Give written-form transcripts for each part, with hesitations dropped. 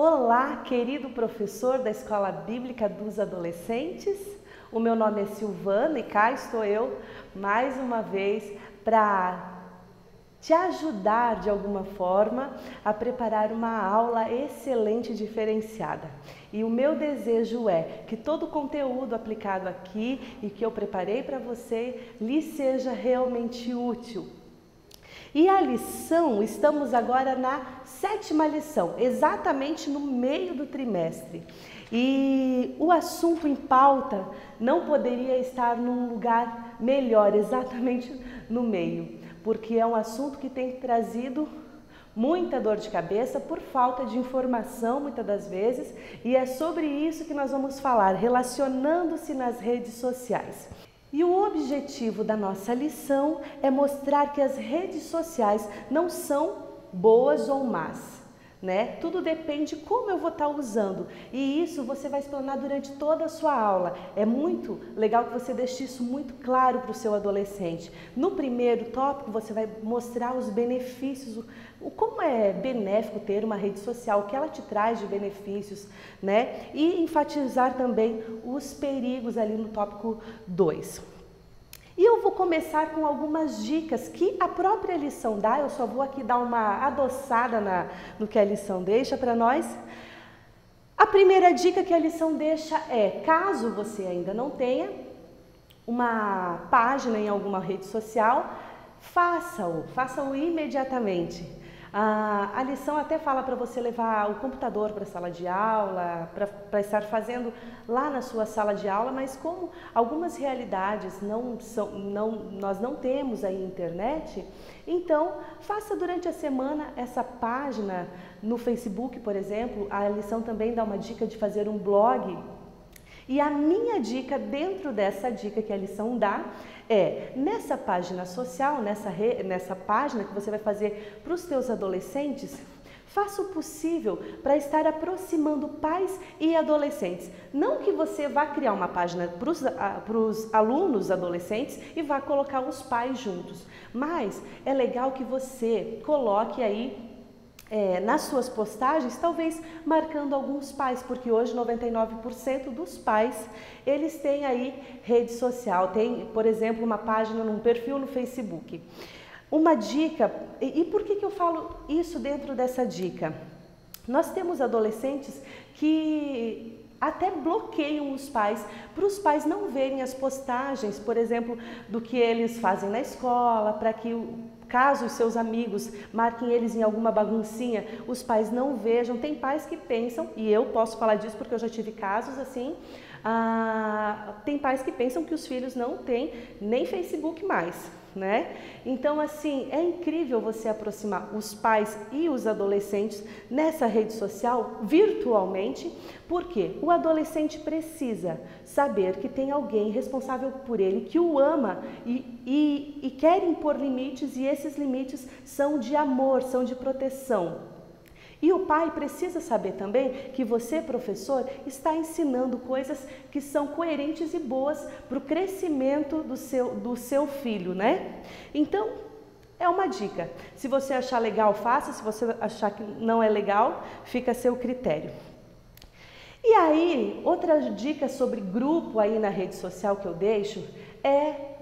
Olá, querido professor da Escola Bíblica dos Adolescentes. O meu nome é Silvana e cá estou eu mais uma vez para te ajudar de alguma forma a preparar uma aula excelente e diferenciada. E o meu desejo é que todo o conteúdo aplicado aqui e que eu preparei para você lhe seja realmente útil. E a lição, estamos agora na 7ª lição, exatamente no meio do trimestre. E o assunto em pauta não poderia estar num lugar melhor, exatamente no meio, porque é um assunto que tem trazido muita dor de cabeça por falta de informação muitas das vezes, e é sobre isso que nós vamos falar, relacionando-se nas redes sociais. E o objetivo da nossa lição é mostrar que as redes sociais não são boas ou más, né? Tudo depende de como eu vou estar usando, e isso você vai explanar durante toda a sua aula. É muito legal que você deixe isso muito claro para o seu adolescente. No primeiro tópico você vai mostrar os benefícios, como é benéfico ter uma rede social, o que ela te traz de benefícios, né? E enfatizar também os perigos ali no tópico 2. E eu vou começar com algumas dicas que a própria lição dá, eu só vou aqui dar uma adoçada no que a lição deixa para nós. A primeira dica que a lição deixa é, caso você ainda não tenha uma página em alguma rede social, faça-o imediatamente. A lição até fala para você levar o computador para a sala de aula, para estar fazendo lá na sua sala de aula, mas como algumas realidades nós não temos aí internet, então faça durante a semana essa página no Facebook, por exemplo. A lição também dá uma dica de fazer um blog. E a minha dica dentro dessa dica que a lição dá é, nessa página social, nessa página que você vai fazer para os teus adolescentes, faça o possível para estar aproximando pais e adolescentes. Não que você vá criar uma página para os alunos adolescentes e vá colocar os pais juntos, mas é legal que você coloque aí nas suas postagens, talvez marcando alguns pais, porque hoje 99% dos pais, eles têm aí rede social, tem, por exemplo, uma página, um perfil no Facebook. Uma dica, e por que eu falo isso dentro dessa dica? Nós temos adolescentes que até bloqueiam os pais, para os pais não verem as postagens, por exemplo, do que eles fazem na escola, para que caso os seus amigos marquem eles em alguma baguncinha, os pais não vejam. Tem pais que pensam, e eu posso falar disso porque eu já tive casos assim, tem pais que pensam que os filhos não têm nem Facebook mais, né? Então, assim, é incrível você aproximar os pais e os adolescentes nessa rede social virtualmente, porque o adolescente precisa saber que tem alguém responsável por ele, que o ama e quer impor limites, e esses limites são de amor, são de proteção. E o pai precisa saber também que você, professor, está ensinando coisas que são coerentes e boas para o crescimento do seu filho, né? Então, é uma dica. Se você achar legal, faça. Se você achar que não é legal, fica a seu critério. E aí, outra dica sobre grupo aí na rede social que eu deixo é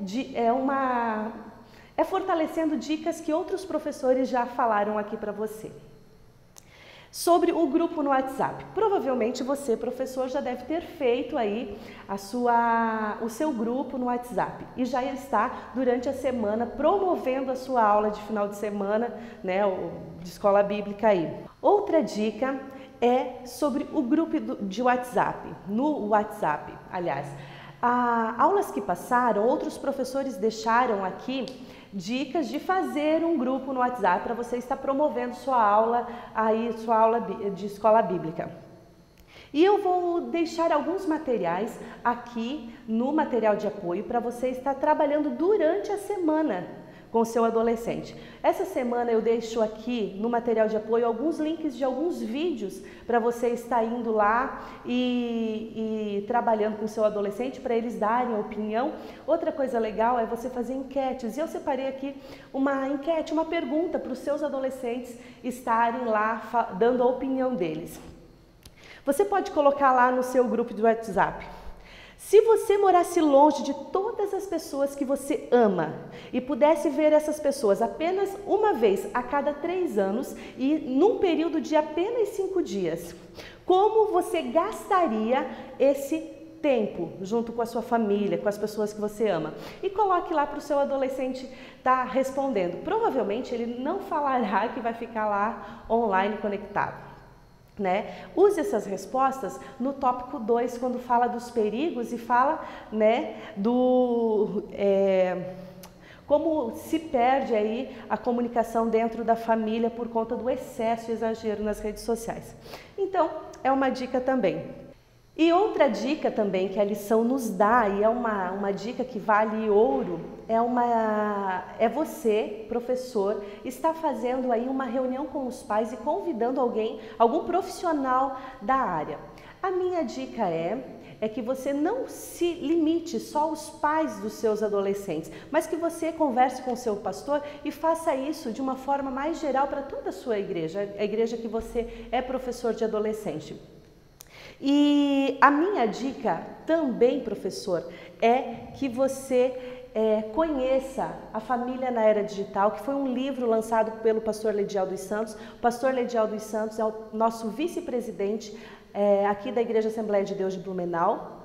fortalecendo dicas que outros professores já falaram aqui para você. Sobre o grupo no WhatsApp. Provavelmente você, professor, já deve ter feito aí o seu grupo no WhatsApp e já está durante a semana promovendo a sua aula de final de semana, né, de escola bíblica aí. Outra dica é sobre o grupo de WhatsApp, no WhatsApp, aliás. Aulas que passaram, outros professores deixaram aqui dicas de fazer um grupo no WhatsApp para você estar promovendo sua aula de escola bíblica. E eu vou deixar alguns materiais aqui no material de apoio para você estar trabalhando durante a semana com o seu adolescente. Essa semana eu deixo aqui no material de apoio alguns links de alguns vídeos para você estar indo lá e trabalhando com o seu adolescente para eles darem a opinião. Outra coisa legal é você fazer enquetes, e eu separei aqui uma enquete, uma pergunta para os seus adolescentes estarem lá dando a opinião deles. Você pode colocar lá no seu grupo de WhatsApp. Se você morasse longe de todas as pessoas que você ama e pudesse ver essas pessoas apenas uma vez a cada 3 anos e num período de apenas 5 dias, como você gastaria esse tempo junto com a sua família, com as pessoas que você ama? E coloque lá para o seu adolescente estar respondendo. Provavelmente ele não falará que vai ficar lá online conectado. Use essas respostas no tópico 2, quando fala dos perigos e fala como se perde aí a comunicação dentro da família por conta do excesso e exagero nas redes sociais. Então, é uma dica também. E outra dica também que a lição nos dá, e é uma dica que vale ouro, é você, professor, estar fazendo aí uma reunião com os pais e convidando algum profissional da área. A minha dica é que você não se limite só aos pais dos seus adolescentes, mas que você converse com o seu pastor e faça isso de uma forma mais geral para toda a sua igreja, a igreja que você é professor de adolescente. E a minha dica também, professor, é que você conheça A Família na Era Digital, que foi um livro lançado pelo pastor Ledial dos Santos. O pastor Ledial dos Santos é o nosso vice-presidente aqui da Igreja Assembleia de Deus de Blumenau.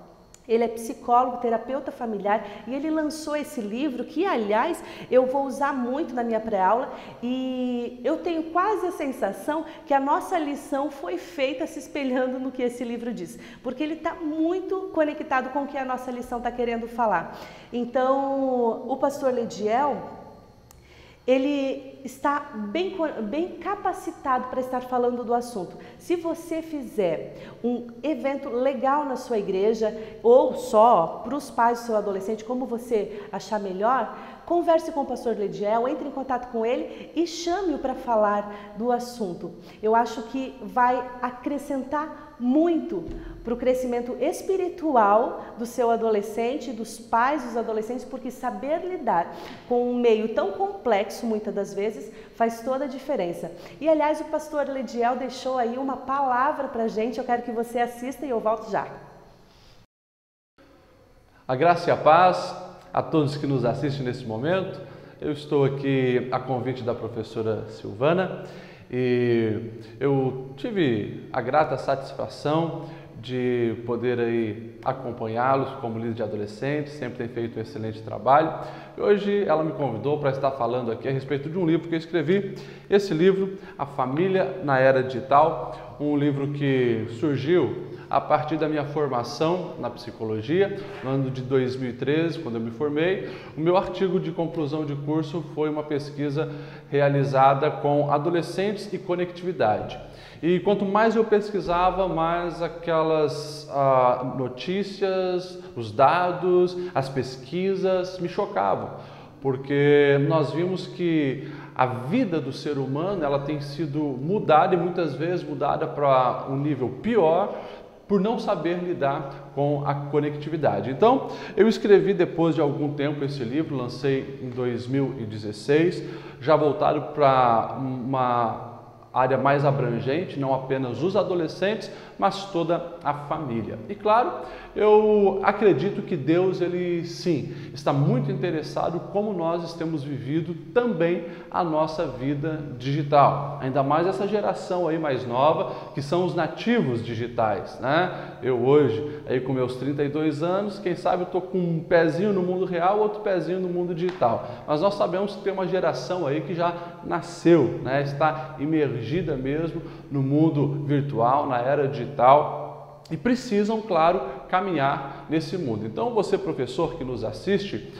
Ele é psicólogo, terapeuta familiar e ele lançou esse livro que, aliás, eu vou usar muito na minha pré-aula e eu tenho quase a sensação que a nossa lição foi feita se espelhando no que esse livro diz, porque ele está muito conectado com o que a nossa lição está querendo falar. Então, o pastor Lediel, ele está bem capacitado para estar falando do assunto. Se você fizer um evento legal na sua igreja ou só para os pais do seu adolescente, como você achar melhor, converse com o pastor Lediel, entre em contato com ele e chame-o para falar do assunto. Eu acho que vai acrescentar muito para o crescimento espiritual do seu adolescente, dos pais dos adolescentes, porque saber lidar com um meio tão complexo, muitas das vezes, faz toda a diferença. E, aliás, o pastor Lediel deixou aí uma palavra para a gente, eu quero que você assista e eu volto já. A graça e a paz a todos que nos assistem nesse momento. Eu estou aqui a convite da professora Silvana e eu tive a grata satisfação de poder aí acompanhá-los como líder de adolescentes, sempre tem feito um excelente trabalho. E hoje ela me convidou para estar falando aqui a respeito de um livro que eu escrevi. Esse livro, A Família na Era Digital, um livro que surgiu a partir da minha formação na psicologia, no ano de 2013, quando eu me formei. O meu artigo de conclusão de curso foi uma pesquisa realizada com adolescentes e conectividade. E quanto mais eu pesquisava, mais aquelas notícias, os dados, as pesquisas me chocavam, porque nós vimos que a vida do ser humano ela tem sido mudada e muitas vezes mudada para um nível pior, por não saber lidar com a conectividade. Então, eu escrevi depois de algum tempo esse livro, lancei em 2016, já voltado para uma área mais abrangente, não apenas os adolescentes, mas toda a família. E claro, eu acredito que Deus, ele sim, está muito interessado como nós temos vivido também a nossa vida digital. Ainda mais essa geração aí mais nova, que são os nativos digitais, né? Eu hoje, aí com meus 32 anos, quem sabe eu estou com um pezinho no mundo real, outro pezinho no mundo digital. Mas nós sabemos que tem uma geração aí que já nasceu, né? Está imergida mesmo no mundo virtual, na era digital, e precisam, claro, caminhar nesse mundo. Então, você, professor que nos assiste,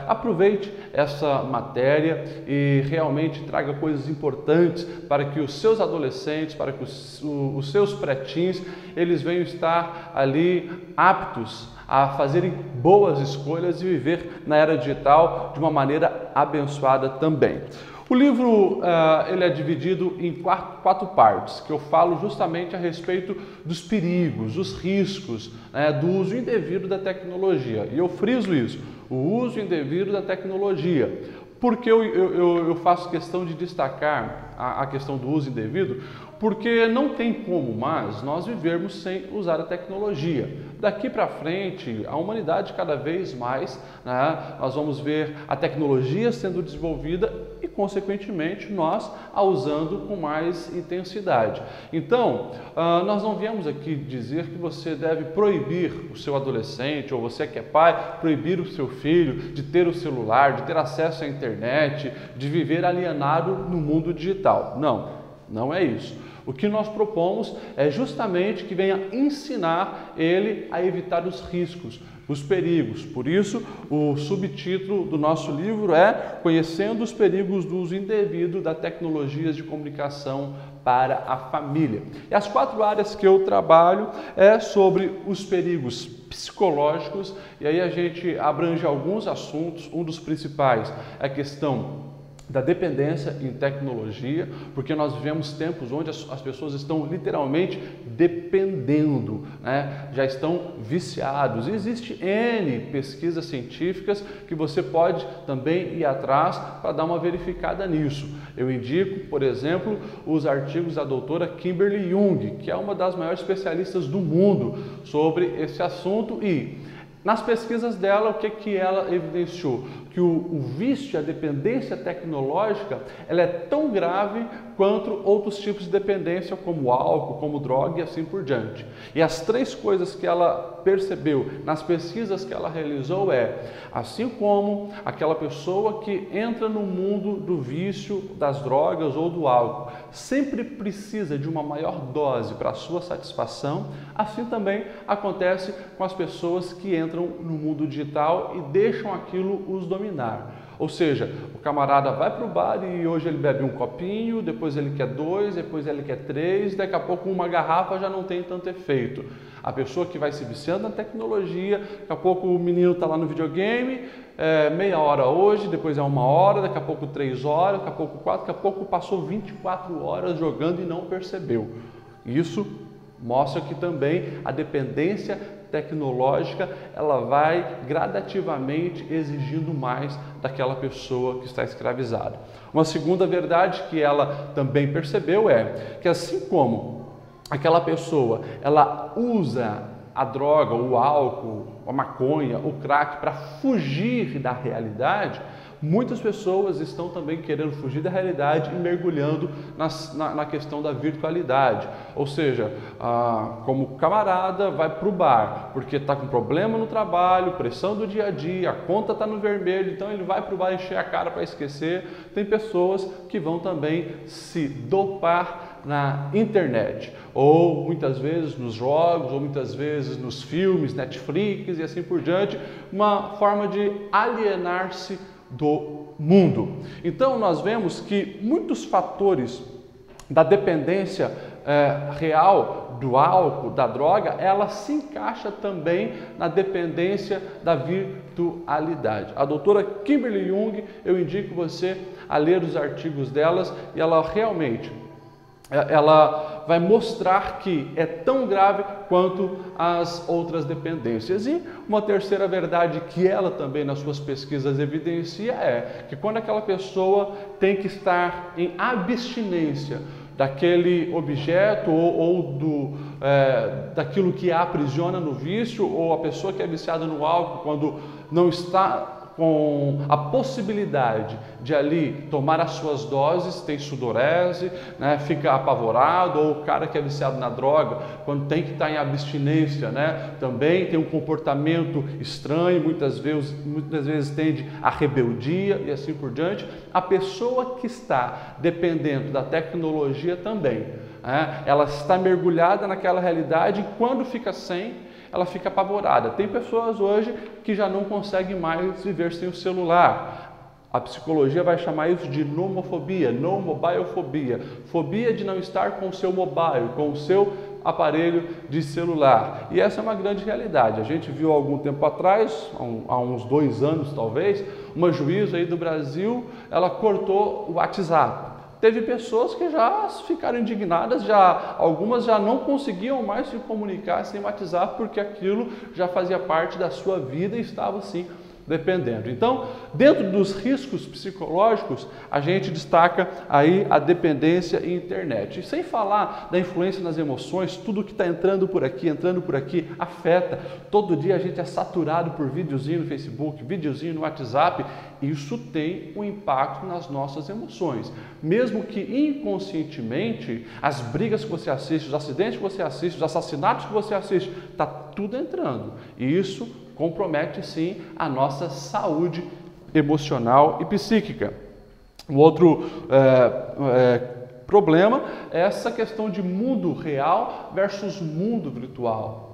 aproveite essa matéria e realmente traga coisas importantes para que os seus adolescentes, para que os seus pretinhos, eles venham estar ali aptos a fazerem boas escolhas e viver na era digital de uma maneira abençoada também. O livro ele é dividido em quatro partes, que eu falo justamente a respeito dos perigos, dos riscos, do uso indevido da tecnologia. E eu friso isso, o uso indevido da tecnologia, porque eu faço questão de destacar a questão do uso indevido, porque não tem como mais nós vivermos sem usar a tecnologia. Daqui para frente, a humanidade cada vez mais, né, nós vamos ver a tecnologia sendo desenvolvida e, consequentemente, nós a usando com mais intensidade. Então, nós não viemos aqui dizer que você deve proibir o seu adolescente, ou você que é pai, proibir o seu filho de ter o celular, de ter acesso à internet, de viver alienado no mundo digital. Não, não é isso. O que nós propomos é justamente que venha ensinar ele a evitar os riscos, os perigos. Por isso, o subtítulo do nosso livro é Conhecendo os Perigos do Uso Indevido das Tecnologias de Comunicação para a Família. E as 4 áreas que eu trabalho é sobre os perigos psicológicos, e aí a gente abrange alguns assuntos. Um dos principais é a questão da dependência em tecnologia, porque nós vivemos tempos onde as pessoas estão literalmente dependendo, né? Já estão viciados. Existem N pesquisas científicas que você pode também ir atrás para dar uma verificada nisso. Eu indico, por exemplo, os artigos da doutora Kimberly Jung, que é uma das maiores especialistas do mundo sobre esse assunto, e nas pesquisas dela, o que ela evidenciou? Que o vício, a dependência tecnológica, ela é tão grave quanto outros tipos de dependência, como álcool, como droga e assim por diante. E as 3 coisas que ela percebeu nas pesquisas que ela realizou é, assim como aquela pessoa que entra no mundo do vício, das drogas ou do álcool, sempre precisa de uma maior dose para a sua satisfação, assim também acontece com as pessoas que entram no mundo digital e deixam aquilo os dominar. Ou seja, o camarada vai para o bar e hoje ele bebe um copinho, depois ele quer 2, depois ele quer 3, daqui a pouco uma garrafa já não tem tanto efeito. A pessoa que vai se viciando na tecnologia, daqui a pouco o menino está lá no videogame, meia hora hoje, depois é 1 hora, daqui a pouco 3 horas, daqui a pouco 4, daqui a pouco passou 24 horas jogando e não percebeu. Isso mostra que também a dependência tecnológica, ela vai gradativamente exigindo mais daquela pessoa que está escravizada. Uma segunda verdade que ela também percebeu é que, assim como aquela pessoa, ela usa a droga, o álcool, a maconha, o crack para fugir da realidade, muitas pessoas estão também querendo fugir da realidade e mergulhando na questão da virtualidade. Ou seja, como camarada vai para o bar porque está com problema no trabalho, pressão do dia a dia, a conta está no vermelho, então ele vai para o bar encher a cara para esquecer. Tem pessoas que vão também se dopar na internet, ou muitas vezes nos jogos, ou muitas vezes nos filmes, Netflix e assim por diante, uma forma de alienar-se do mundo. Então nós vemos que muitos fatores da dependência real do álcool, da droga, ela se encaixa também na dependência da virtualidade. A doutora Kimberly Jung, eu indico você a ler os artigos delas, e ela realmente vai mostrar que é tão grave quanto as outras dependências. E uma terceira verdade que ela também nas suas pesquisas evidencia é que quando aquela pessoa tem que estar em abstinência daquele objeto daquilo que a aprisiona no vício, ou a pessoa que é viciada no álcool, quando não está com a possibilidade de ali tomar as suas doses, tem sudorese, né, fica apavorado, ou o cara que é viciado na droga, quando tem que estar em abstinência, né, também tem um comportamento estranho, muitas vezes tende à rebeldia e assim por diante. A pessoa que está dependendo da tecnologia também, né, ela está mergulhada naquela realidade, e quando fica sem, ela fica apavorada. Tem pessoas hoje que já não conseguem mais viver sem o celular. A psicologia vai chamar isso de nomofobia, nomobiofobia, fobia de não estar com o seu mobile, com o seu aparelho de celular. E essa é uma grande realidade. A gente viu há algum tempo atrás, há uns 2 anos talvez, uma juíza aí do Brasil, ela cortou o WhatsApp. Teve pessoas que já ficaram indignadas, algumas já não conseguiam mais se comunicar sem WhatsApp, porque aquilo já fazia parte da sua vida e estava assim dependendo. Então, dentro dos riscos psicológicos, a gente destaca aí a dependência em internet. E sem falar da influência nas emoções, tudo que está entrando por aqui, afeta. Todo dia a gente é saturado por videozinho no Facebook, videozinho no WhatsApp. Isso tem um impacto nas nossas emoções. Mesmo que inconscientemente, as brigas que você assiste, os acidentes que você assiste, os assassinatos que você assiste, está tudo entrando. E isso compromete sim a nossa saúde emocional e psíquica. O outro problema é essa questão de mundo real versus mundo virtual.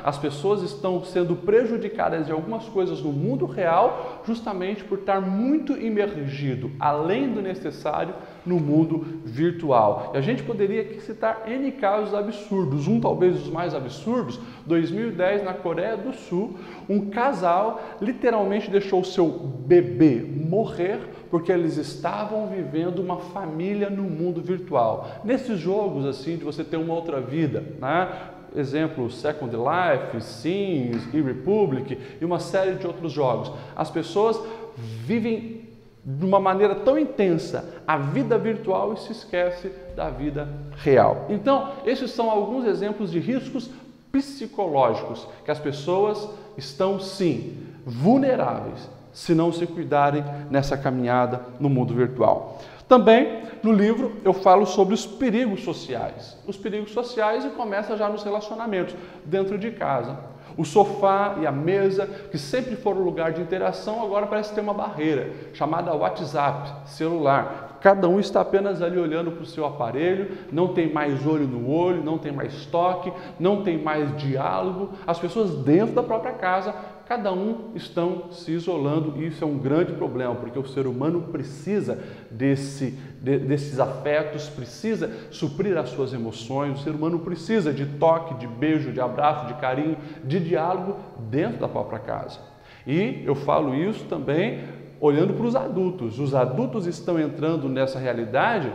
As pessoas estão sendo prejudicadas de algumas coisas no mundo real justamente por estar muito imergido, além do necessário, no mundo virtual. E a gente poderia aqui citar N casos absurdos. Talvez os mais absurdos, 2010 na Coreia do Sul, um casal literalmente deixou seu bebê morrer porque eles estavam vivendo uma família no mundo virtual. Nesses jogos assim de você ter uma outra vida, né? Exemplo, Second Life, Sims, e-Republic e uma série de outros jogos. As pessoas vivem de uma maneira tão intensa a vida virtual e se esquece da vida real. Então, esses são alguns exemplos de riscos psicológicos que as pessoas estão, sim, vulneráveis se não se cuidarem nessa caminhada no mundo virtual. Também, no livro, eu falo sobre os perigos sociais. Os perigos sociais e começa já nos relacionamentos, dentro de casa. O sofá e a mesa, que sempre foram lugar de interação, agora parece ter uma barreira, chamada WhatsApp, celular. Cada um está apenas ali olhando para o seu aparelho, não tem mais olho no olho, não tem mais toque, não tem mais diálogo. As pessoas dentro da própria casa, cada um estão se isolando e isso é um grande problema, porque o ser humano precisa desses afetos, precisa suprir as suas emoções, o ser humano precisa de toque, de beijo, de abraço, de carinho, de diálogo dentro da própria casa. E eu falo isso também olhando para os adultos. Os adultos estão entrando nessa realidade,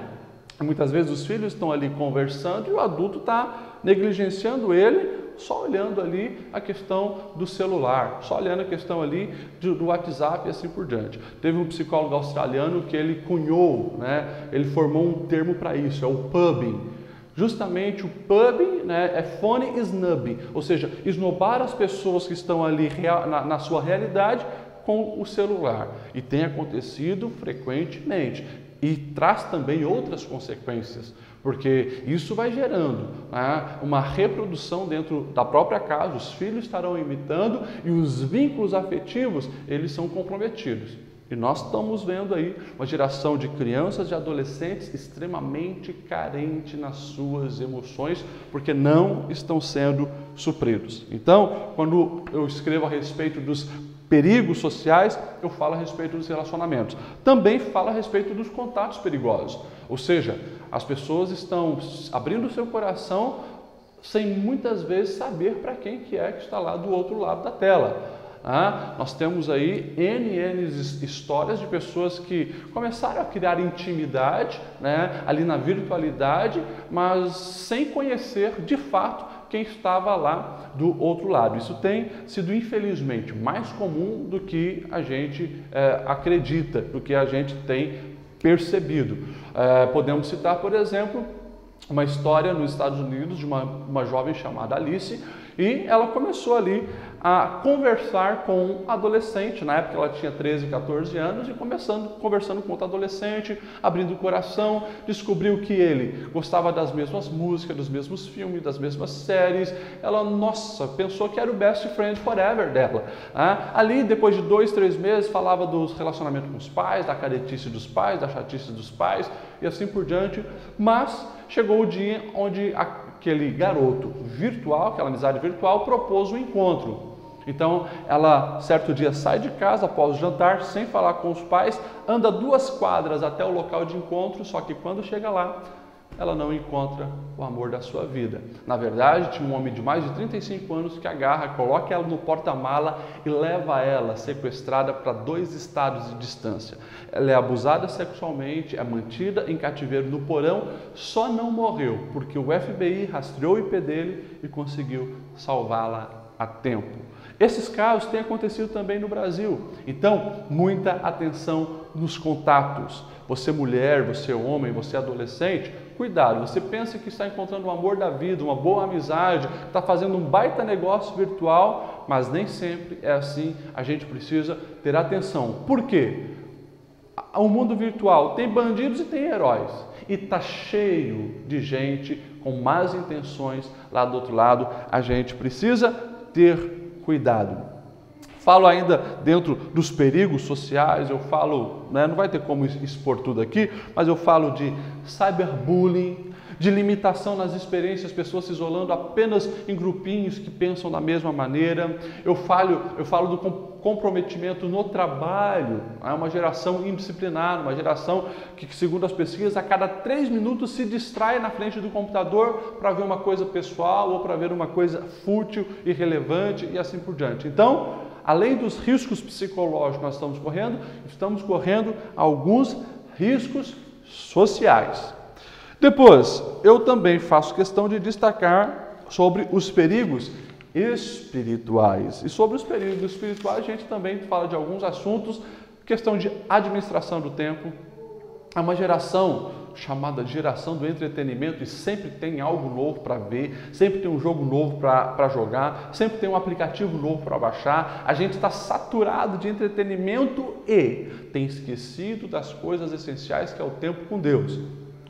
muitas vezes os filhos estão ali conversando e o adulto está negligenciando ele, só olhando ali a questão do celular, só olhando a questão ali do WhatsApp e assim por diante. Teve um psicólogo australiano que ele cunhou, ele formou um termo para isso, é o pubbing. Justamente o pubbing, é phone snubbing, ou seja, esnobar as pessoas que estão ali na sua realidade com o celular. E tem acontecido frequentemente e traz também outras consequências, porque isso vai gerando uma reprodução dentro da própria casa, os filhos estarão imitando e os vínculos afetivos, eles são comprometidos. E nós estamos vendo aí uma geração de crianças e adolescentes extremamente carente nas suas emoções, porque não estão sendo supridos. Então, quando eu escrevo a respeito dos perigos sociais, eu falo a respeito dos relacionamentos. Também falo a respeito dos contatos perigosos. Ou seja, as pessoas estão abrindo o seu coração sem muitas vezes saber para quem que é que está lá do outro lado da tela. Nós temos aí N histórias de pessoas que começaram a criar intimidade ali na virtualidade, mas sem conhecer de fato quem estava lá do outro lado. Isso tem sido, infelizmente, mais comum do que a gente acredita, do que a gente tem percebido. Podemos citar, por exemplo, uma história nos Estados Unidos de uma jovem chamada Alice, e ela começou ali a conversar com um adolescente, na época ela tinha 13, 14 anos, e conversando com outro adolescente, abrindo o coração, descobriu que ele gostava das mesmas músicas, dos mesmos filmes, das mesmas séries. Ela, pensou que era o best friend forever dela. Ali, depois de 2, 3 meses, falava dos relacionamentos com os pais, da caretice dos pais, da chatice dos pais, e assim por diante, mas chegou o dia onde aquele garoto virtual, aquela amizade virtual, propôs um encontro. Então, ela, certo dia, sai de casa após o jantar, sem falar com os pais, anda 2 quadras até o local de encontro, só que quando chega lá, ela não encontra o amor da sua vida. Na verdade, tinha um homem de mais de 35 anos que agarra, coloca ela no porta-mala e leva ela sequestrada para 2 estados de distância. Ela é abusada sexualmente, é mantida em cativeiro no porão, só não morreu porque o FBI rastreou o IP dele e conseguiu salvá-la a tempo. Esses casos têm acontecido também no Brasil. Então, muita atenção nos contatos. Você mulher, você homem, você adolescente, cuidado. Você pensa que está encontrando o amor da vida, uma boa amizade, está fazendo um baita negócio virtual, mas nem sempre é assim. A gente precisa ter atenção. Por quê? O mundo virtual tem bandidos e tem heróis. E está cheio de gente com más intenções lá do outro lado. A gente precisa ter cuidado. Falo ainda dentro dos perigos sociais, eu falo, não vai ter como expor tudo aqui, mas eu falo de cyberbullying, de limitação nas experiências, pessoas se isolando apenas em grupinhos que pensam da mesma maneira. Eu falo do comprometimento no trabalho, uma geração indisciplinada, uma geração que, segundo as pesquisas, a cada 3 minutos se distrai na frente do computador para ver uma coisa pessoal ou para ver uma coisa fútil, irrelevante e assim por diante. Então, além dos riscos psicológicos que nós estamos correndo alguns riscos sociais. Depois, eu também faço questão de destacar sobre os perigos espirituais. E sobre os perigos espirituais, a gente também fala de alguns assuntos, questão de administração do tempo. É uma geração chamada geração do entretenimento e sempre tem algo novo para ver, sempre tem um jogo novo para jogar, sempre tem um aplicativo novo para baixar. A gente está saturado de entretenimento e tem esquecido das coisas essenciais que é o tempo com Deus.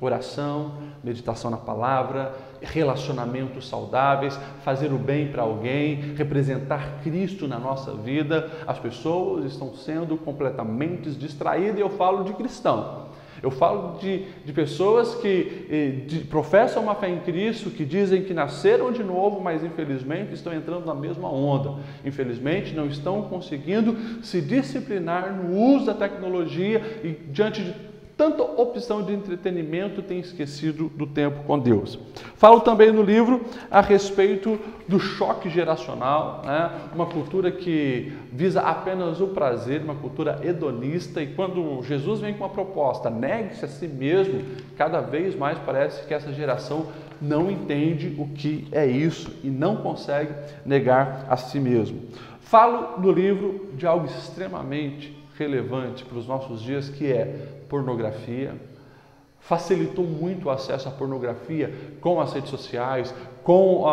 Oração, meditação na palavra, relacionamentos saudáveis, fazer o bem para alguém, representar Cristo na nossa vida. As pessoas estão sendo completamente distraídas e eu falo de cristão. Eu falo de pessoas que professam uma fé em Cristo, que dizem que nasceram de novo, mas infelizmente estão entrando na mesma onda. Infelizmente não estão conseguindo se disciplinar no uso da tecnologia e diante de tanta opção de entretenimento tem esquecido do tempo com Deus. Falo também no livro a respeito do choque geracional, uma cultura que visa apenas o prazer, uma cultura hedonista, e quando Jesus vem com uma proposta, negue-se a si mesmo, cada vez mais parece que essa geração não entende o que é isso e não consegue negar a si mesmo. Falo no livro de algo extremamente relevante para os nossos dias, que é pornografia. Facilitou muito o acesso à pornografia com as redes sociais, com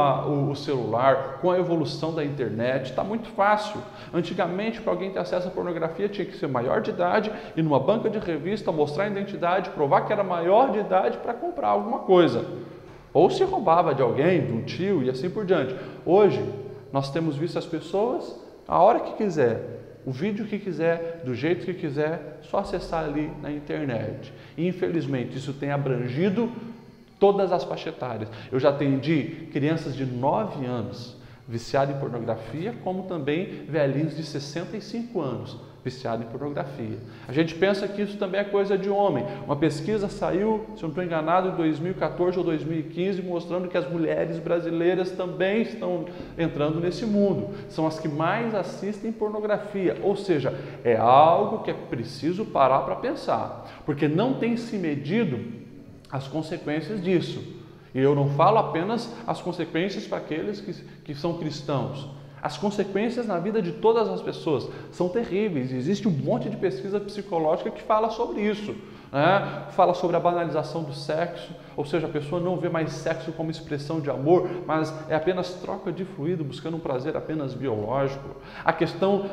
o celular, com a evolução da internet. Está muito fácil. Antigamente, para alguém ter acesso à pornografia, tinha que ser maior de idade, ir numa banca de revista, mostrar a identidade, provar que era maior de idade para comprar alguma coisa. Ou se roubava de alguém, de um tio e assim por diante. Hoje, nós temos visto as pessoas a hora que quiser, o vídeo que quiser, do jeito que quiser, só acessar ali na internet. E infelizmente isso tem abrangido todas as faixas etárias. Eu já atendi crianças de 9 anos viciadas em pornografia, como também velhinhos de 65 anos viciados em pornografia. A gente pensa que isso também é coisa de homem. Uma pesquisa saiu, se eu não estou enganado, em 2014 ou 2015, mostrando que as mulheres brasileiras também estão entrando nesse mundo. São as que mais assistem pornografia. Ou seja, é algo que é preciso parar para pensar, porque não tem se medido as consequências disso. E eu não falo apenas as consequências para aqueles que são cristãos. As consequências na vida de todas as pessoas são terríveis. Existe um monte de pesquisa psicológica que fala sobre isso. Fala sobre a banalização do sexo, ou seja, a pessoa não vê mais sexo como expressão de amor, mas é apenas troca de fluido, buscando um prazer apenas biológico. A questão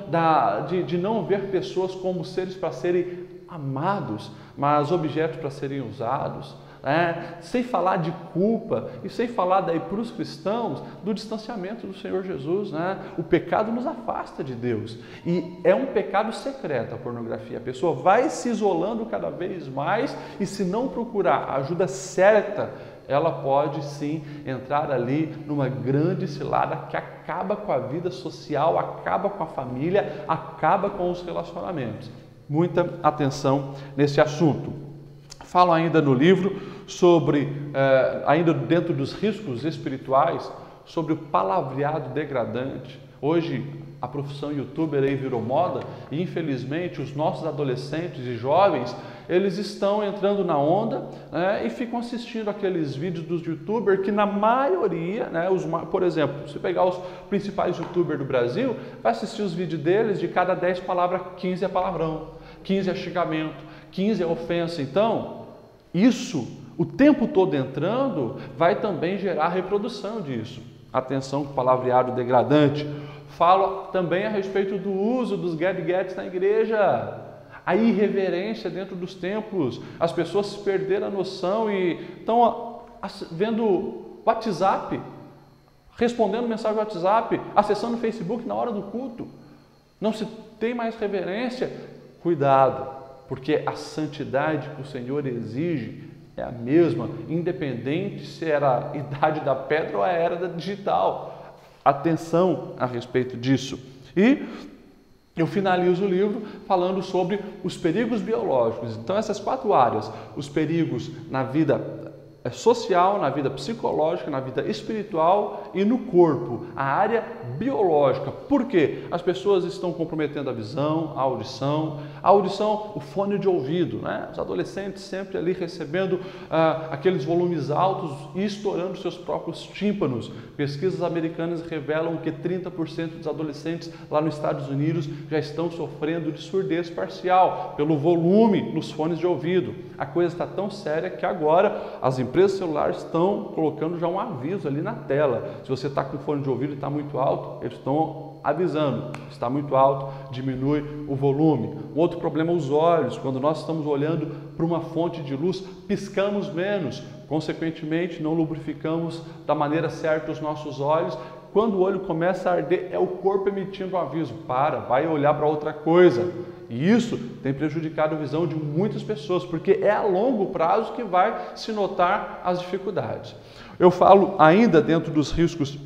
de não ver pessoas como seres para serem amados, mas objetos para serem usados. Sem falar de culpa e sem falar daí para os cristãos do distanciamento do Senhor Jesus. O pecado nos afasta de Deus e é um pecado secreto a pornografia. A pessoa vai se isolando cada vez mais e se não procurar a ajuda certa, ela pode sim entrar ali numa grande cilada que acaba com a vida social, acaba com a família, acaba com os relacionamentos. Muita atenção nesse assunto. Falo ainda no livro sobre, ainda dentro dos riscos espirituais, sobre o palavreado degradante. Hoje a profissão youtuber aí virou moda e infelizmente os nossos adolescentes e jovens eles estão entrando na onda, né, e ficam assistindo aqueles vídeos dos youtubers que na maioria, né, por exemplo, se pegar os principais youtubers do Brasil, vai assistir os vídeos deles, de cada 10 palavras, 15 é palavrão, 15 é xingamento, 15 é ofensa. Então, isso, o tempo todo entrando, vai também gerar reprodução disso. Atenção com o palavreado degradante. Falo também a respeito do uso dos gadgets na igreja. A irreverência dentro dos templos. As pessoas se perderam a noção e estão vendo WhatsApp, respondendo mensagem do WhatsApp, acessando o Facebook na hora do culto. Não se tem mais reverência. Cuidado, porque a santidade que o Senhor exige é a mesma, independente se era a idade da pedra ou a era da digital. Atenção a respeito disso. E eu finalizo o livro falando sobre os perigos biológicos. Então, essas 4 áreas: os perigos na vida social, na vida psicológica, na vida espiritual e no corpo, a área biológica. Por quê? As pessoas estão comprometendo a visão, a audição, o fone de ouvido, né? Os adolescentes sempre ali recebendo aqueles volumes altos e estourando seus próprios tímpanos. Pesquisas americanas revelam que 30% dos adolescentes lá nos Estados Unidos já estão sofrendo de surdez parcial pelo volume nos fones de ouvido. A coisa está tão séria que agora as empresas celulares estão colocando já um aviso ali na tela. Se você está com fone de ouvido e está muito alto, eles estão avisando: está muito alto, diminui o volume. Um outro problema é os olhos. Quando nós estamos olhando para uma fonte de luz, piscamos menos. Consequentemente, não lubrificamos da maneira certa os nossos olhos. Quando o olho começa a arder, é o corpo emitindo um aviso: vai olhar para outra coisa. E isso tem prejudicado a visão de muitas pessoas, porque é a longo prazo que vai se notar as dificuldades. Eu falo ainda dentro dos riscos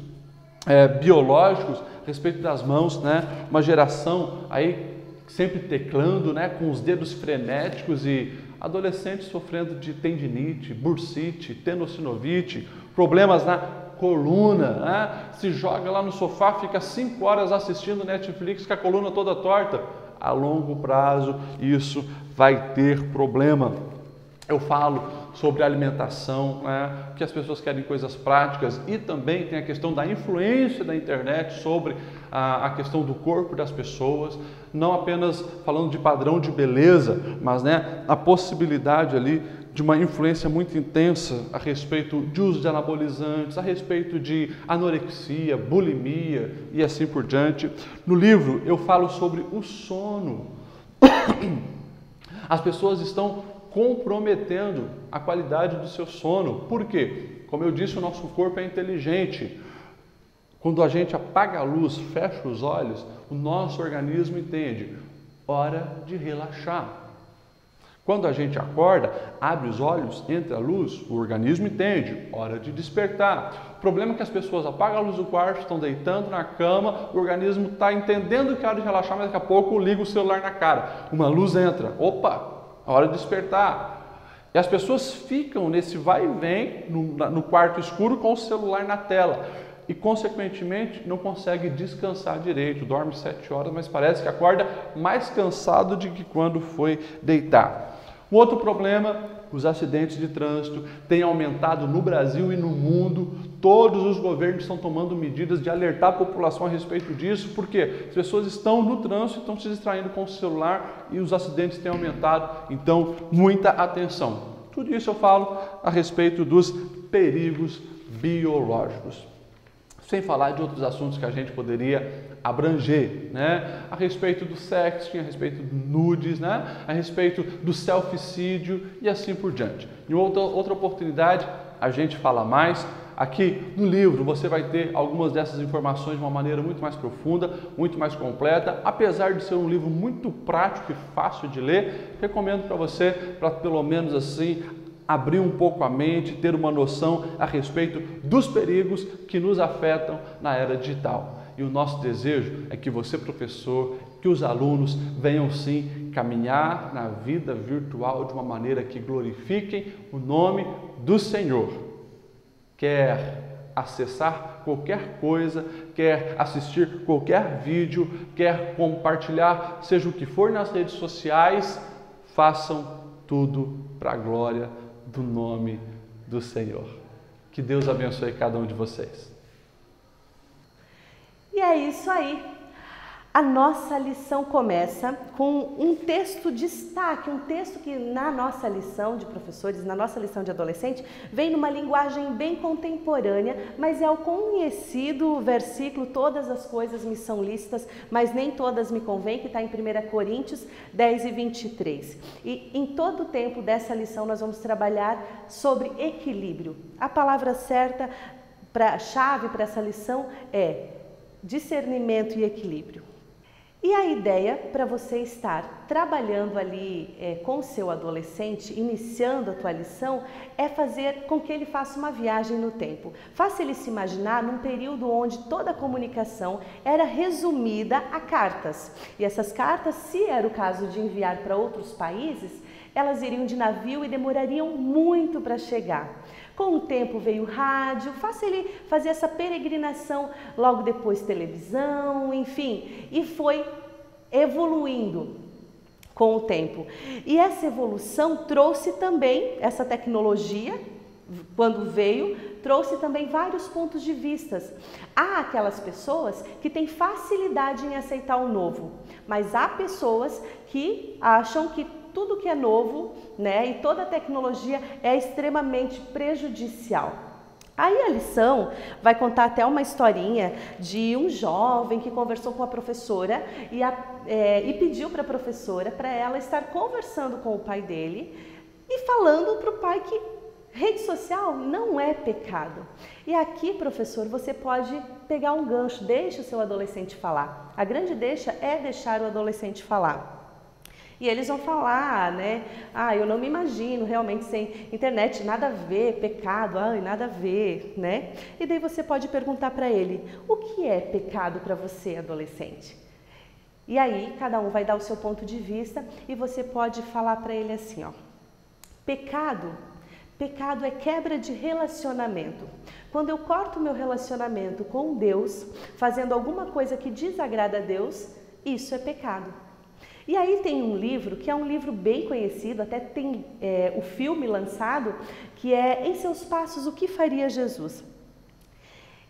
biológicos, a respeito das mãos, né? Uma geração aí sempre teclando, né? Com os dedos frenéticos, e adolescentes sofrendo de tendinite, bursite, tenossinovite, problemas na coluna, né? Se joga lá no sofá, fica 5 horas assistindo Netflix com a coluna toda torta. A longo prazo isso vai ter problema. Eu falo sobre alimentação, né? Que as pessoas querem coisas práticas, e também tem a questão da influência da internet sobre a questão do corpo das pessoas, não apenas falando de padrão de beleza, mas, né, a possibilidade ali de uma influência muito intensa a respeito de uso de anabolizantes, a respeito de anorexia, bulimia e assim por diante. No livro eu falo sobre o sono. As pessoas estão comprometendo a qualidade do seu sono. Por quê? Como eu disse, o nosso corpo é inteligente. Quando a gente apaga a luz, fecha os olhos, o nosso organismo entende: hora de relaxar. Quando a gente acorda, abre os olhos, entra a luz, o organismo entende: hora de despertar. O problema é que as pessoas apagam a luz do quarto, estão deitando na cama, o organismo está entendendo que é hora de relaxar, mas daqui a pouco liga o celular na cara. Uma luz entra, opa, a hora de despertar. E as pessoas ficam nesse vai e vem no quarto escuro com o celular na tela. E, consequentemente, não consegue descansar direito. Dorme 7 horas, mas parece que acorda mais cansado do que quando foi deitar. Um outro problema: os acidentes de trânsito têm aumentado no Brasil e no mundo. Todos os governos estão tomando medidas de alertar a população a respeito disso, porque as pessoas estão no trânsito, estão se distraindo com o celular e os acidentes têm aumentado. Então, muita atenção. Tudo isso eu falo a respeito dos perigos biológicos. Sem falar de outros assuntos que a gente poderia abranger, né? A respeito do sexting, a respeito do nudes, né? A respeito do selficídio e assim por diante. Em outra oportunidade a gente fala mais. Aqui no livro você vai ter algumas dessas informações de uma maneira muito mais profunda, muito mais completa. Apesar de ser um livro muito prático e fácil de ler, recomendo para você, para pelo menos assim abrir um pouco a mente, ter uma noção a respeito dos perigos que nos afetam na era digital. E o nosso desejo é que você, professor, que os alunos venham sim caminhar na vida virtual de uma maneira que glorifiquem o nome do Senhor. Quer acessar qualquer coisa, quer assistir qualquer vídeo, quer compartilhar, seja o que for nas redes sociais, façam tudo para a glória do nome do Senhor. Que Deus abençoe cada um de vocês. E é isso aí. A nossa lição começa com um texto de destaque, um texto que na nossa lição de professores, na nossa lição de adolescente, vem numa linguagem bem contemporânea, mas é o conhecido versículo, todas as coisas me são lícitas, mas nem todas me convêm, que está em 1 Coríntios 10:23. E em todo o tempo dessa lição nós vamos trabalhar sobre equilíbrio. A palavra certa, chave para essa lição é discernimento e equilíbrio. E a ideia para você estar trabalhando ali com o seu adolescente, iniciando a tua lição, é fazer com que ele faça uma viagem no tempo. Faça ele se imaginar num período onde toda a comunicação era resumida a cartas. E essas cartas, se era o caso de enviar para outros países, elas iriam de navio e demorariam muito para chegar. Com o tempo veio o rádio, faça ele fazer essa peregrinação, logo depois televisão, enfim, e foi evoluindo com o tempo. E essa evolução trouxe também, essa tecnologia, quando veio, trouxe também vários pontos de vista. Há aquelas pessoas que têm facilidade em aceitar o novo, mas há pessoas que acham que tudo que é novo, né, e toda a tecnologia é extremamente prejudicial. Aí a lição vai contar até uma historinha de um jovem que conversou com a professora e pediu para a professora para ela estar conversando com o pai dele e falando para o pai que rede social não é pecado. E aqui, professor, você pode pegar um gancho, deixe o seu adolescente falar. A grande deixa é deixar o adolescente falar. E eles vão falar, né? Eu não me imagino realmente sem internet, nada a ver, pecado, nada a ver, né? E daí você pode perguntar para ele, o que é pecado para você, adolescente? E aí, cada um vai dar o seu ponto de vista e você pode falar para ele assim, ó. Pecado é quebra de relacionamento. Quando eu corto meu relacionamento com Deus, fazendo alguma coisa que desagrada a Deus, isso é pecado. E aí tem um livro, que é um livro bem conhecido, até tem o filme lançado, que é Em Seus Passos, o que faria Jesus?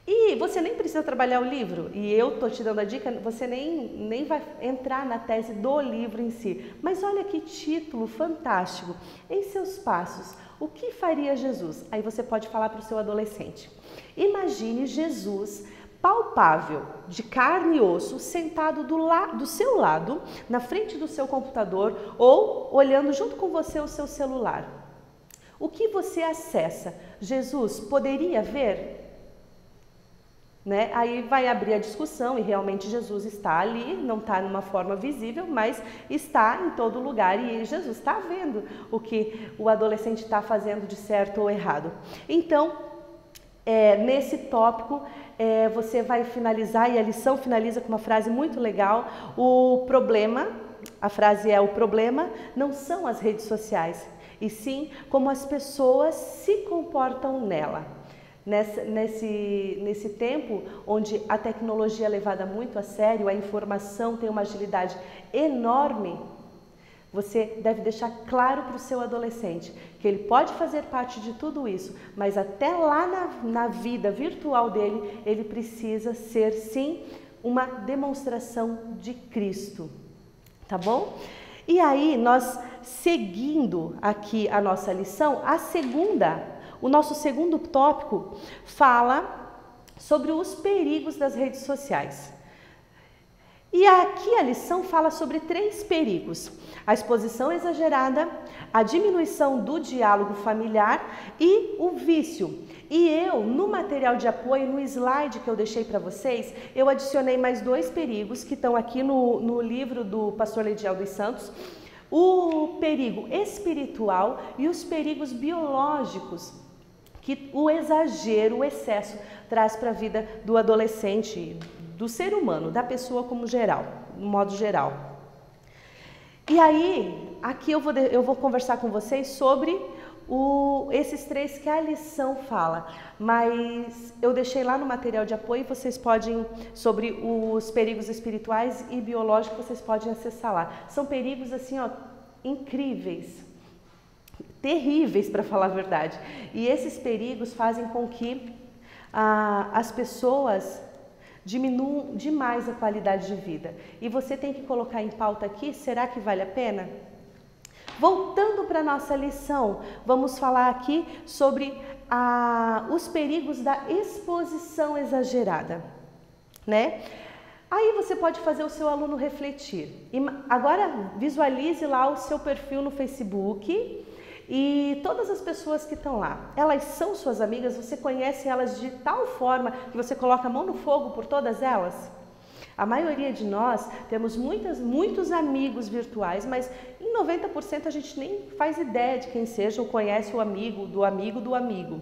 E você nem precisa trabalhar o livro, e eu estou te dando a dica, você nem vai entrar na tese do livro em si. Mas olha que título fantástico, Em Seus Passos, o que faria Jesus? Aí você pode falar para o seu adolescente. Imagine Jesus palpável, de carne e osso, sentado do seu lado, na frente do seu computador ou olhando junto com você o seu celular. O que você acessa? Jesus poderia ver? Né? Aí vai abrir a discussão e realmente Jesus está ali, não está numa forma visível, mas está em todo lugar e Jesus está vendo o que o adolescente está fazendo de certo ou errado. Então, nesse tópico, você vai finalizar, e a lição finaliza com uma frase muito legal, a frase é: o problema não são as redes sociais, e sim como as pessoas se comportam nela. Nesse tempo onde a tecnologia é levada muito a sério, a informação tem uma agilidade enorme, você deve deixar claro para o seu adolescente que ele pode fazer parte de tudo isso, mas até lá na vida virtual dele, ele precisa ser sim uma demonstração de Cristo, tá bom? E aí nós, seguindo aqui a nossa lição, o nosso segundo tópico fala sobre os perigos das redes sociais. E aqui a lição fala sobre 3 perigos: a exposição exagerada, a diminuição do diálogo familiar e o vício. E eu, no material de apoio, no slide que eu deixei para vocês, eu adicionei mais 2 perigos que estão aqui no livro do pastor Lediel dos Santos: o perigo espiritual e os perigos biológicos que o exagero, o excesso traz para a vida do adolescente, do ser humano, da pessoa como geral, no modo geral. E aí, aqui eu vou conversar com vocês sobre esses 3 que a lição fala, mas eu deixei lá no material de apoio, vocês podem, sobre os perigos espirituais e biológicos, vocês podem acessar lá. São perigos assim, ó, incríveis, terríveis, para falar a verdade. E esses perigos fazem com que as pessoas diminuam demais a qualidade de vida. E você tem que colocar em pauta aqui, será que vale a pena? Voltando para a nossa lição, vamos falar aqui sobre os perigos da exposição exagerada, né? Aí você pode fazer o seu aluno refletir. Agora visualize lá o seu perfil no Facebook e todas as pessoas que estão lá. Elas são suas amigas? Você conhece elas de tal forma que você coloca a mão no fogo por todas elas? A maioria de nós temos muitos amigos virtuais, mas em 90% a gente nem faz ideia de quem seja ou conhece o amigo do amigo do amigo.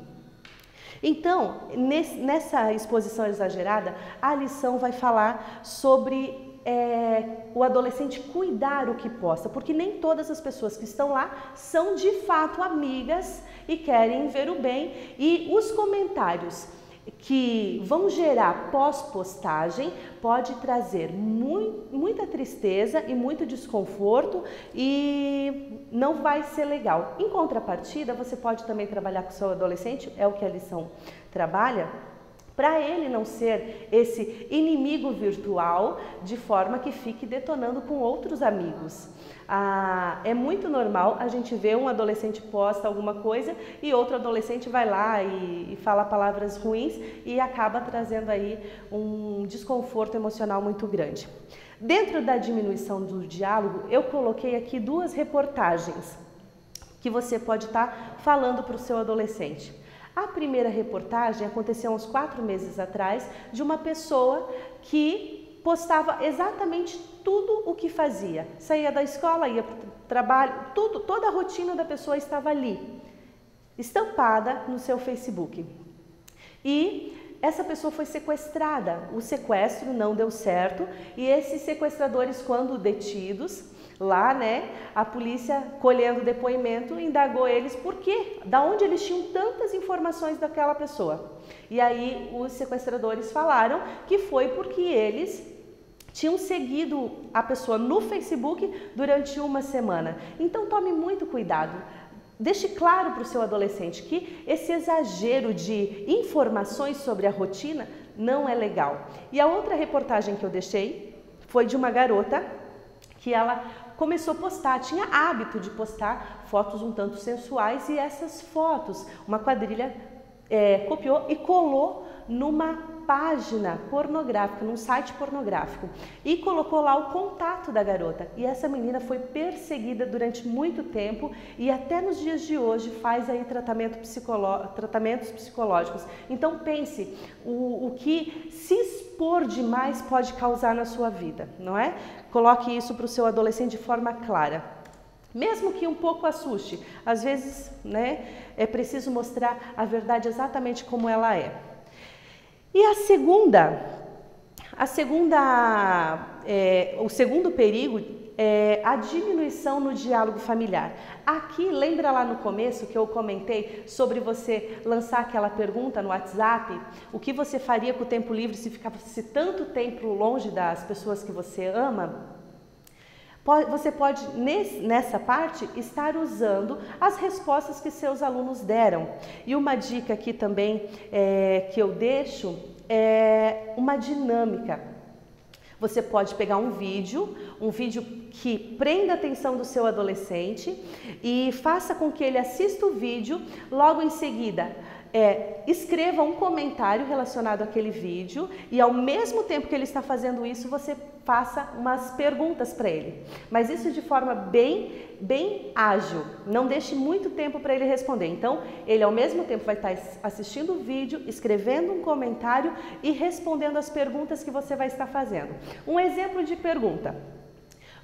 Então, nessa exposição exagerada, a lição vai falar sobre o adolescente cuidar o que posta, porque nem todas as pessoas que estão lá são de fato amigas e querem ver o bem, e os comentários que vão gerar pós-postagem pode trazer muita tristeza e muito desconforto e não vai ser legal. Em contrapartida, você pode também trabalhar com o seu adolescente, é o que a lição trabalha, para ele não ser esse inimigo virtual de forma que fique detonando com outros amigos. É muito normal a gente ver um adolescente posta alguma coisa e outro adolescente vai lá e fala palavras ruins e acaba trazendo aí um desconforto emocional muito grande. Dentro da diminuição do diálogo, eu coloquei aqui 2 reportagens que você pode estar falando para o seu adolescente. A primeira reportagem aconteceu uns 4 meses atrás, de uma pessoa que postava exatamente tudo o que fazia. Saía da escola, ia para o trabalho, toda a rotina da pessoa estava ali, estampada no seu Facebook. E essa pessoa foi sequestrada, o sequestro não deu certo e esses sequestradores, quando detidos, lá, né, a polícia, colhendo depoimento, indagou eles por quê, da onde eles tinham tantas informações daquela pessoa. E aí os sequestradores falaram que foi porque eles tinham seguido a pessoa no Facebook durante uma semana. Então tome muito cuidado. Deixe claro para o seu adolescente que esse exagero de informações sobre a rotina não é legal. E a outra reportagem que eu deixei foi de uma garota que ela começou a postar, tinha hábito de postar fotos um tanto sensuais e essas fotos, uma quadrilha copiou e colou numa página pornográfica, num site pornográfico e colocou lá o contato da garota. E essa menina foi perseguida durante muito tempo e até nos dias de hoje faz aí tratamentos psicológicos. Então pense o que se expor demais pode causar na sua vida, não é? Coloque isso para o seu adolescente de forma clara. Mesmo que um pouco assuste, às vezes, né, é preciso mostrar a verdade exatamente como ela é. E o segundo perigo é a diminuição no diálogo familiar. Aqui, lembra lá no começo que eu comentei sobre você lançar aquela pergunta no WhatsApp? O que você faria com o tempo livre se ficasse tanto tempo longe das pessoas que você ama? Você pode, nessa parte, estar usando as respostas que seus alunos deram. E uma dica aqui também que eu deixo é uma dinâmica. Você pode pegar um vídeo que prenda a atenção do seu adolescente e faça com que ele assista o vídeo, logo em seguida escreva um comentário relacionado àquele vídeo e ao mesmo tempo que ele está fazendo isso, você faça umas perguntas para ele. Mas isso de forma bem ágil, não deixe muito tempo para ele responder. Então, ele ao mesmo tempo vai estar assistindo o vídeo, escrevendo um comentário e respondendo as perguntas que você vai estar fazendo. Um exemplo de pergunta: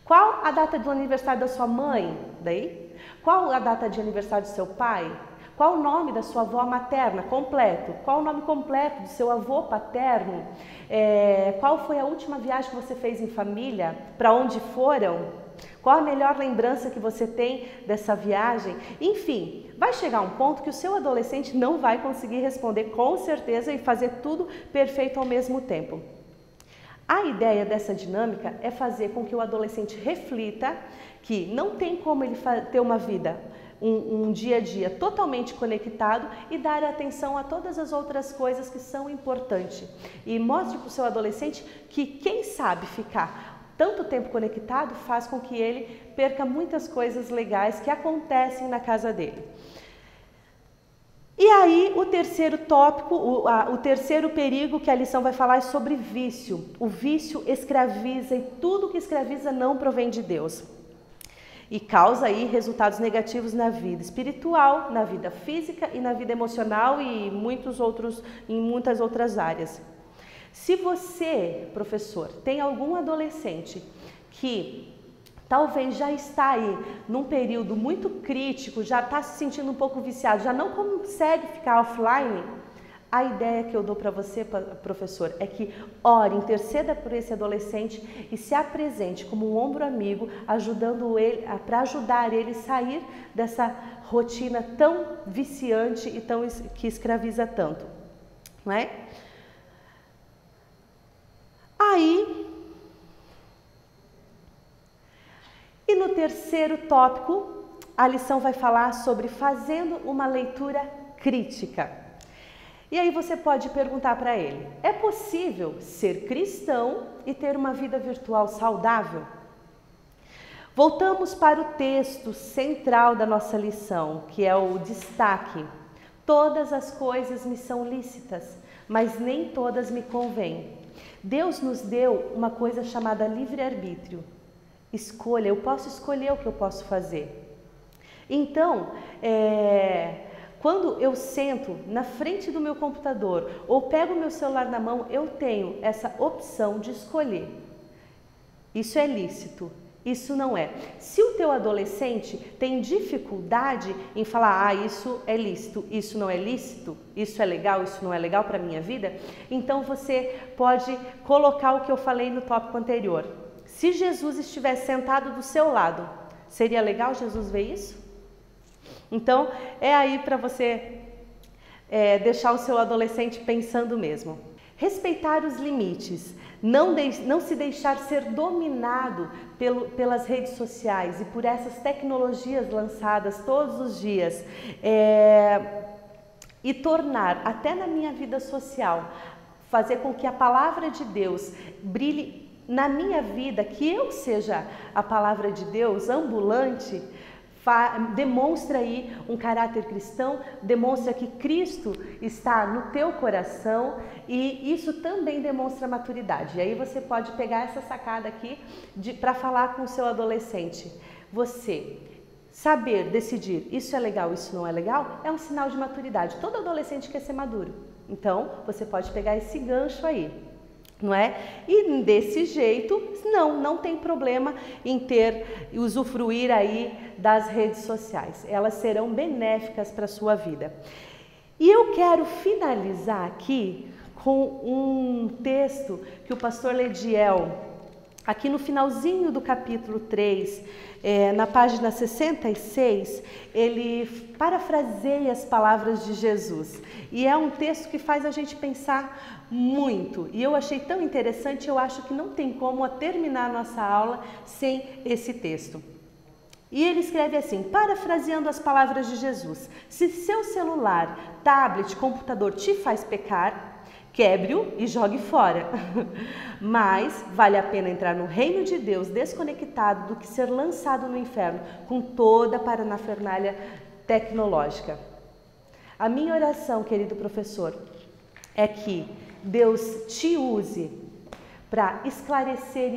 qual a data do aniversário da sua mãe? Qual a data de aniversário do seu pai? Qual o nome da sua avó materna completo? Qual o nome completo do seu avô paterno? Qual foi a última viagem que você fez em família? Para onde foram? Qual a melhor lembrança que você tem dessa viagem? Enfim, vai chegar um ponto que o seu adolescente não vai conseguir responder com certeza e fazer tudo perfeito ao mesmo tempo. A ideia dessa dinâmica é fazer com que o adolescente reflita que não tem como ele ter uma vida um dia a dia totalmente conectado e dar atenção a todas as outras coisas que são importantes. E mostre para o seu adolescente que quem sabe ficar tanto tempo conectado faz com que ele perca muitas coisas legais que acontecem na casa dele. E aí, o terceiro tópico, o terceiro perigo que a lição vai falar é sobre vício. O vício escraviza e tudo que escraviza não provém de Deus. E causa aí resultados negativos na vida espiritual, na vida física e na vida emocional e em muitas outras áreas. Se você, professor, tem algum adolescente que talvez já está aí num período muito crítico, já está se sentindo um pouco viciado, já não consegue ficar offline, a ideia que eu dou para você, professor, é que ore, interceda por esse adolescente e se apresente como um ombro amigo, ajudando ele, para ajudar ele a sair dessa rotina tão viciante e que escraviza tanto, não é? E no terceiro tópico, a lição vai falar sobre fazendo uma leitura crítica. E aí você pode perguntar para ele, é possível ser cristão e ter uma vida virtual saudável? Voltamos para o texto central da nossa lição, que é o destaque. Todas as coisas me são lícitas, mas nem todas me convêm. Deus nos deu uma coisa chamada livre-arbítrio. Escolha, eu posso escolher o que eu posso fazer. Então, quando eu sento na frente do meu computador ou pego o meu celular na mão, eu tenho essa opção de escolher. Isso é lícito, isso não é. Se o teu adolescente tem dificuldade em falar, isso é lícito, isso não é lícito, isso é legal, isso não é legal para a minha vida, então você pode colocar o que eu falei no tópico anterior. Se Jesus estivesse sentado do seu lado, seria legal Jesus ver isso? Então, é aí para você deixar o seu adolescente pensando mesmo. Respeitar os limites, não se deixar ser dominado pelas redes sociais e por essas tecnologias lançadas todos os dias e tornar, até na minha vida social, fazer com que a palavra de Deus brilhe na minha vida, que eu seja a palavra de Deus ambulante, demonstra aí um caráter cristão, demonstra que Cristo está no teu coração e isso também demonstra maturidade. E aí você pode pegar essa sacada aqui para falar com o seu adolescente. Você saber decidir isso é legal, isso não é legal, é um sinal de maturidade. Todo adolescente quer ser maduro. Então, você pode pegar esse gancho aí. Não é? E desse jeito, não tem problema em usufruir aí das redes sociais. Elas serão benéficas para a sua vida. E eu quero finalizar aqui com um texto que o pastor Lediel, aqui no finalzinho do capítulo 3, na página 66, ele parafraseia as palavras de Jesus. E é um texto que faz a gente pensar muito. E eu achei tão interessante, eu acho que não tem como terminar a nossa aula sem esse texto. E ele escreve assim, parafraseando as palavras de Jesus: se seu celular, tablet, computador te faz pecar, quebre-o e jogue fora. Mas vale a pena entrar no reino de Deus desconectado do que ser lançado no inferno com toda a parafernália tecnológica. A minha oração, querido professor, é que Deus te use para esclarecer e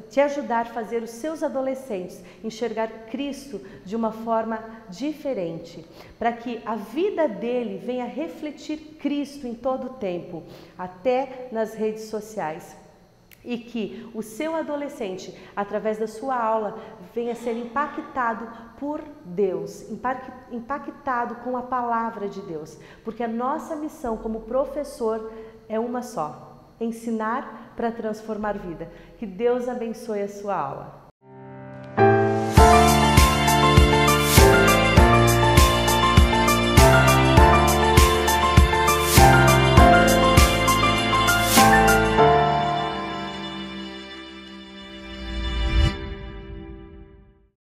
te ajudar a fazer os seus adolescentes enxergar Cristo de uma forma diferente, para que a vida dele venha refletir Cristo em todo o tempo, até nas redes sociais. E que o seu adolescente, através da sua aula, venha ser impactado por Deus, impactado com a palavra de Deus, porque a nossa missão como professor é uma só: ensinar para transformar vida. Que Deus abençoe a sua aula.